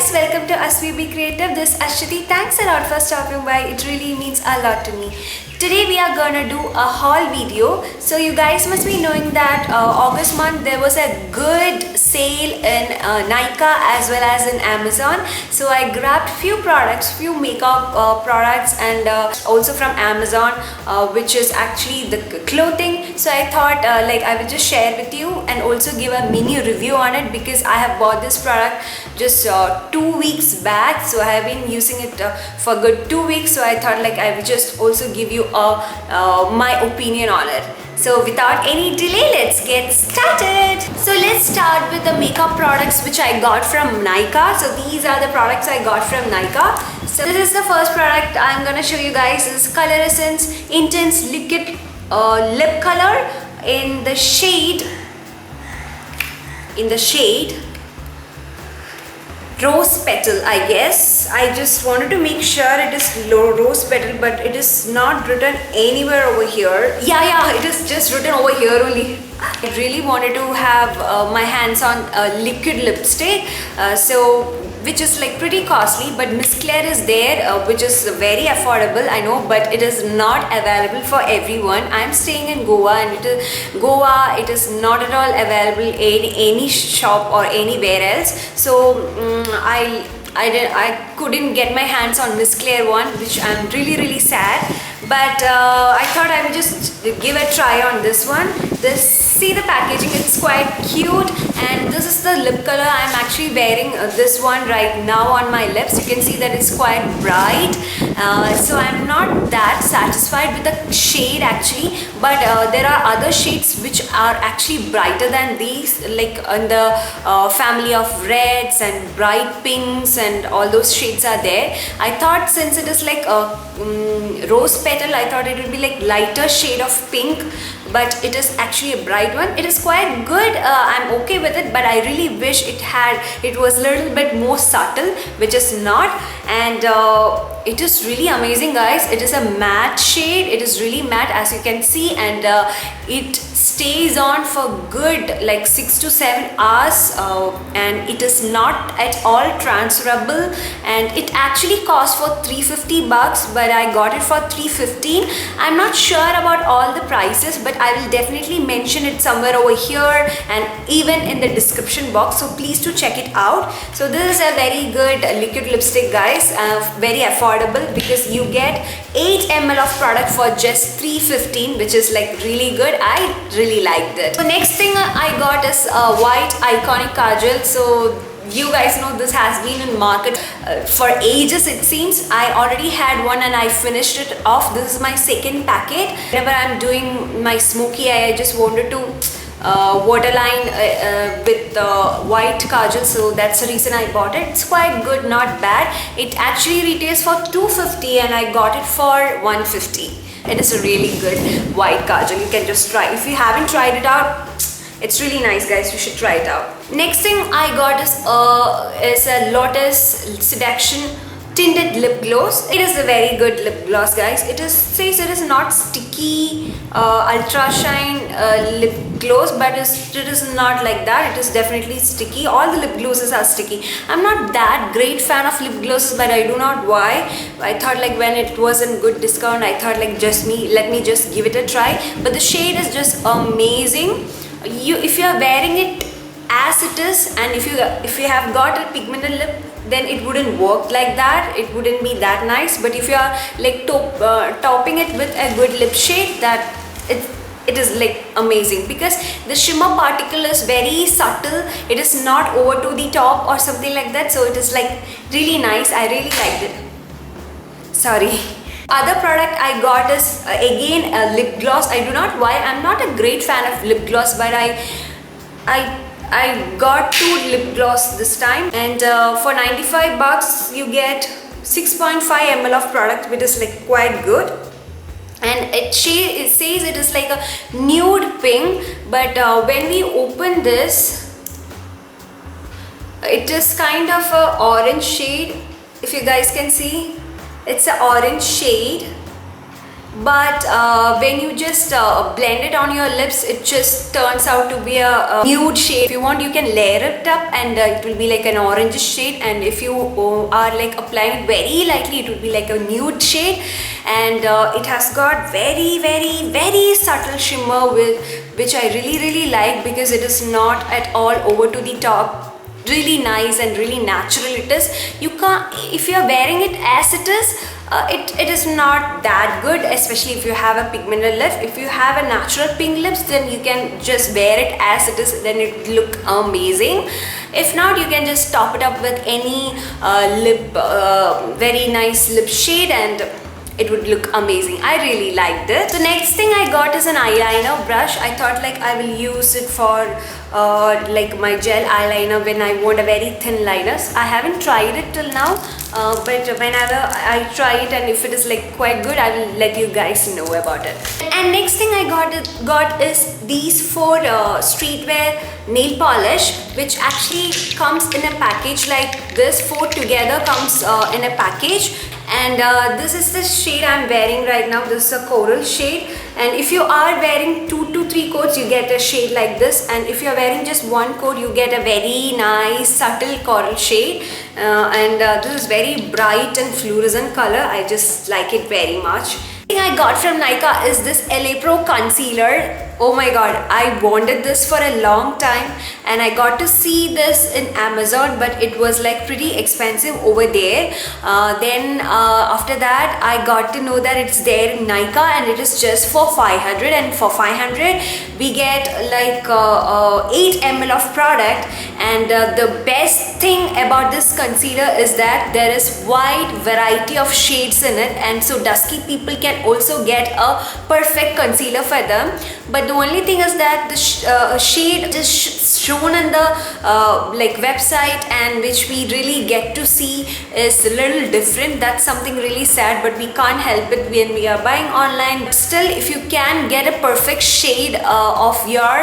guys, welcome to SVB Creative. This is Ashwati. Thanks a lot for stopping by. It really means a lot to me. Today we are gonna do a haul video. So you guys must be knowing that August month there was a good sale in Nykaa as well as in Amazon. So I grabbed few products, few makeup products, and also from Amazon, which is actually the clothing. So I thought like I will just share with you and also give a mini review on it because I have bought this product just 2 weeks back. So I have been using it for good 2 weeks. So I thought like I will just also give you my opinion on it. So without any delay, let's get started. So let's start with the makeup products which I got from Nykaa. So these are the products I got from Nykaa. So this is the first product I'm gonna show you guys. This is Color Essence Intense Liquid Lip Color in the shade Rose Petal, I guess. I just wanted to make sure it is Rose Petal, but it is not written anywhere over here. Yeah, it is just written over here only. I really wanted to have my hands on liquid lipstick, which is like pretty costly, but Miss Claire is there, which is very affordable, I know, but it is not available for everyone. I'm staying in Goa, and it is not at all available in any shop or anywhere else. So I couldn't get my hands on Miss Claire one, which I'm really sad. But I thought I would just give a try on this one. See the packaging, it's quite cute, and this is the lip color. I'm actually wearing this one right now on my lips. You can see that it's quite bright. So I'm not that satisfied with the shade actually, but there are other shades which are actually brighter than these, like in the family of reds and bright pinks, and all those shades are there. I thought since it is like a rose petal, I thought it would be like lighter shade of pink, but it is actually a bright one. It is quite good. I'm okay with it, but I really wish it was a little bit more subtle, which is not. And it is really amazing, guys. It is a matte shade. It is really matte, as you can see, and it stays on for good like 6 to 7 hours, and it is not at all transferable, and it actually cost for $350, but I got it for $315. I'm not sure about all the prices, but I will definitely mention it somewhere over here and even in the description box, so please do check it out. So this is a very good liquid lipstick, guys, very affordable because you get 8 ml of product for just $315, which is like really good. I really liked it. The next thing I got is a white iconic kajal. So you guys know this has been in market for ages, it seems. I already had one and I finished it off. This is my second packet. Whenever I'm doing my smoky eye, I just wanted to waterline with the white kajal, so that's the reason I bought it. It's quite good, not bad. It actually retails for $250 and I got it for $150. It is a really good white kajal. You can just try. If you haven't tried it out, it's really nice, guys. You should try it out. Next thing I got is a Lotus Seduction Tinted Lip Gloss. It is a very good lip gloss, guys. Says it is not sticky ultra shine lip gloss, but it is not like that. It is definitely sticky. All the lip glosses are sticky. I'm not that great fan of lip glosses, but I do not why. I thought like when it was in good discount, I thought like let me just give it a try. But the shade is just amazing. If you are wearing it as it is, and if you have got a pigmented lip, then it wouldn't work like that. It wouldn't be that nice. But if you are like topping it with a good lip shade, that it is like amazing because the shimmer particle is very subtle. It is not over to the top or something like that. So it is like really nice. I really liked it. Sorry. Other product I got is again a lip gloss. I do not why. I'm not a great fan of lip gloss, but I got 2 lip gloss this time, and for $95 you get 6.5 ml of product, which is like quite good. And it says it is like a nude pink, but when we open this, it is kind of a orange shade. If you guys can see, it's an orange shade, but when you just blend it on your lips, it just turns out to be a nude shade. If you want, you can layer it up and it will be like an orange shade, and if you are like applying it very lightly, it will be like a nude shade. And it has got very subtle shimmer, which I really like, because it is not at all over to the top. Really nice and really natural it is. You can't, if you are wearing it as it is, it is not that good, especially if you have a pigmented lip. If you have a natural pink lips, then you can just wear it as it is, then it look amazing. If not, you can just top it up with any very nice lip shade, and it would look amazing. I really liked it. So next thing I got is an eyeliner brush. I thought like I will use it for like my gel eyeliner when I want a very thin liners. I haven't tried it till now, but whenever I try it and if it is like quite good, I will let you guys know about it. And next thing I got is these 4 streetwear nail polish, which actually comes in a package like this. 4 together comes in a package. And this is the shade I'm wearing right now. This is a coral shade, and if you are wearing 2 to 3 coats, you get a shade like this, and if you are wearing just 1 coat, you get a very nice subtle coral shade. This is very bright and fluorescent color. I just like it very much. The thing I got from Nykaa is this LA Pro concealer. Oh my god, I wanted this for a long time, and I got to see this in Amazon, but it was like pretty expensive over there. Then after that, I got to know that it's there in Nykaa, and it is just for 500, and for 500 we get like 8 ml of product. And the best thing about this concealer is that there is wide variety of shades in it, and so dusky people can also get a perfect concealer for them. But the only thing is that the shade is shown in the like website, and which we really get to see is a little different. That's something really sad, but we can't help it when we are buying online. But still, if you can get a perfect shade of your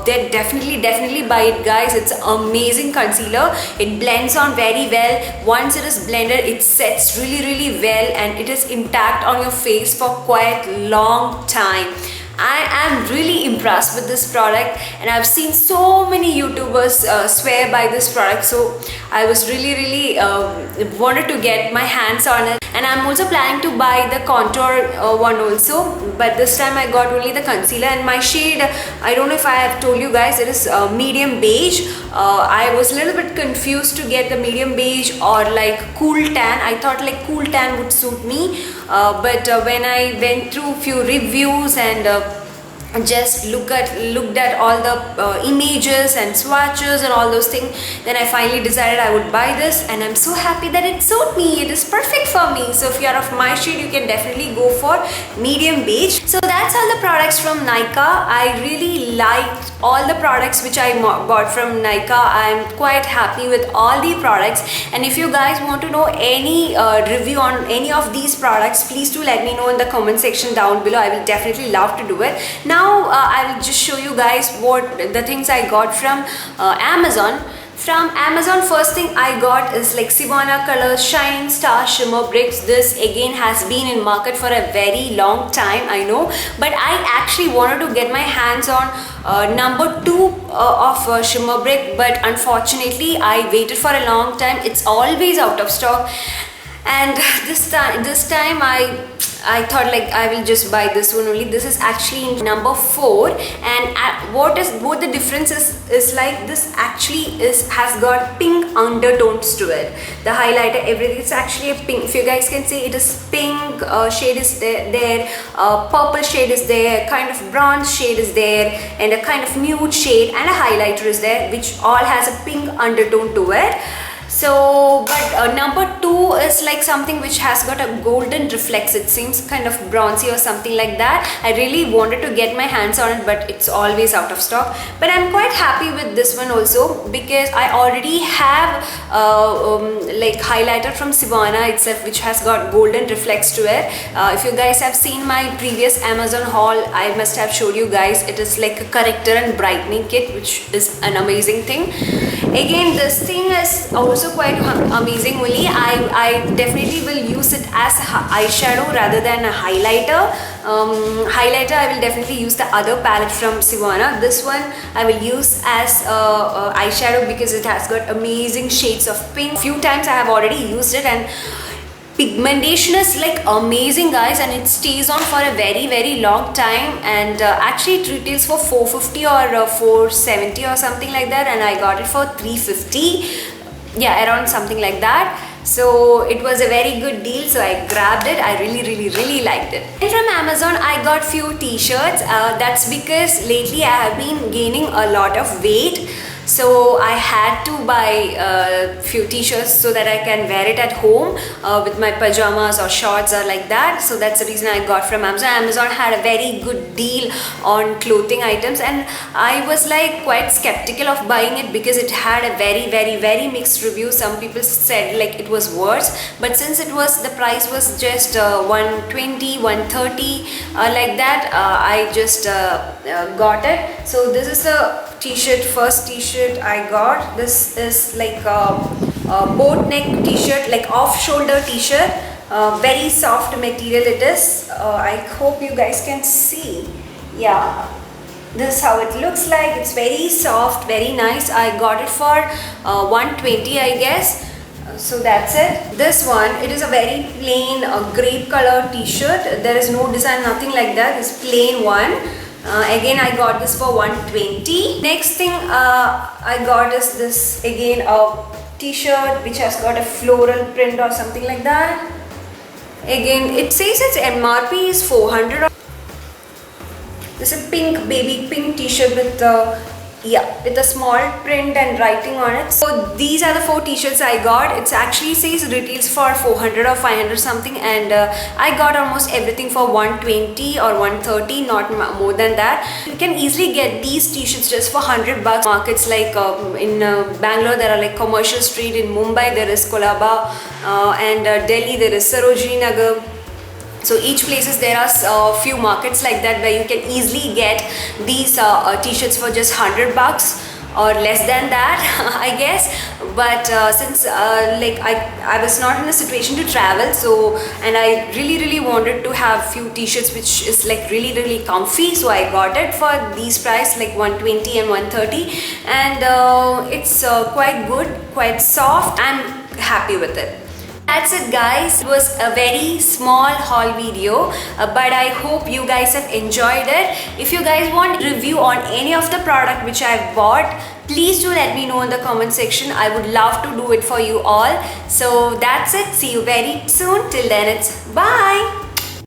then definitely buy it, guys. It's amazing concealer. It blends on very well. Once it is blended, it sets really well, and it is intact on your face for quite long time. I am really impressed with this product, and I've seen so many YouTubers swear by this product, so I was really wanted to get my hands on it. And I'm also planning to buy the contour one also, but this time I got only the concealer. And my shade, I don't know if I have told you guys, it is medium beige. I was a little bit confused to get the medium beige or like cool tan. I thought like cool tan would suit me, but when I went through few reviews and just looked at all the images and swatches and all those things, then I finally decided I would buy this, and I'm so happy that it suits me. It is perfect for me. So if you are of my shade, you can definitely go for medium beige. So that's all the products from Nykaa. I really liked all the products which I bought from Nykaa. I'm quite happy with all the products, and if you guys want to know any review on any of these products, please do let me know in the comment section down below. I will definitely love to do it. Now I will just show you guys what the things I got from Amazon. From Amazon, first thing I got is like Sivana Color Shine Star Shimmer Bricks. This again has been in market for a very long time, I know, but I actually wanted to get my hands on number 2 of Shimmer Brick, but unfortunately I waited for a long time. It's always out of stock, and this time I thought like I will just buy this one only. This is actually number 4, and what the difference is like, this actually has got pink undertones to it. The highlighter, everything, it's actually a pink. If you guys can see, it is pink shade is there, purple shade is there, kind of bronze shade is there, and a kind of nude shade, and a highlighter is there, which all has a pink undertone to it. So, but number 2 is like something which has got a golden reflex. It seems kind of bronzy or something like that. I really wanted to get my hands on it, but it's always out of stock. But I'm quite happy with this one also, because I already have like highlighter from Sivana itself, which has got golden reflex to it. If you guys have seen my previous Amazon haul, I must have showed you guys. It is like a corrector and brightening kit, which is an amazing thing. Again, this thing is also quite amazing only. I definitely will use it as eyeshadow rather than a highlighter. Highlighter, I will definitely use the other palette from Sivana. This one I will use as eyeshadow because it has got amazing shades of pink. Few times I have already used it, and pigmentation is like amazing, guys, and it stays on for a very long time. And actually it retails for 450 or 470 or something like that, and I got it for 350, yeah, around something like that. So it was a very good deal, so I grabbed it. I really liked it. And from Amazon I got few t-shirts. That's because lately I have been gaining a lot of weight, so I had to buy a few t-shirts so that I can wear it at home with my pajamas or shorts or like that. So that's the reason I got from Amazon. Amazon had a very good deal on clothing items, and I was like quite skeptical of buying it because it had a very mixed review. Some people said like it was worse, but since it was, the price was just 120, 130 like that, I just got it. So this is the t-shirt, first t-shirt I got. This is like a boat neck t-shirt, like off shoulder t-shirt. Very soft material it is. I hope you guys can see. Yeah, this is how it looks like. It's very soft, very nice. I got it for 120, I guess. So that's it. This one, it is a very plain grape color t-shirt. There is no design, nothing like that. It's plain one. Again I got this for 120. Next thing I got is this, again a t-shirt which has got a floral print or something like that. Again it says its MRP is 400. This is a pink, baby pink t-shirt with with a small print and writing on it. So these are the 4 t-shirts I got. It actually says retails for 400 or 500 something, and I got almost everything for 120 or 130, not more than that. You can easily get these t-shirts just for 100 bucks. Markets like in Bangalore there are like Commercial Street, in Mumbai there is Kolaba, and Delhi there is Sarojini Nagar. So each places there are few markets like that where you can easily get these t-shirts for just 100 bucks or less than that I guess. But since like I was not in a situation to travel, so, and I really wanted to have few t-shirts which is like really comfy, so I got it for these price, like 120 and 130, and it's quite good, quite soft. I'm happy with it. That's it, guys. It was a very small haul video, but I hope you guys have enjoyed it. If you guys want review on any of the product which I've bought, please do let me know in the comment section. I would love to do it for you all. So that's it. See you very soon. Till then, it's bye.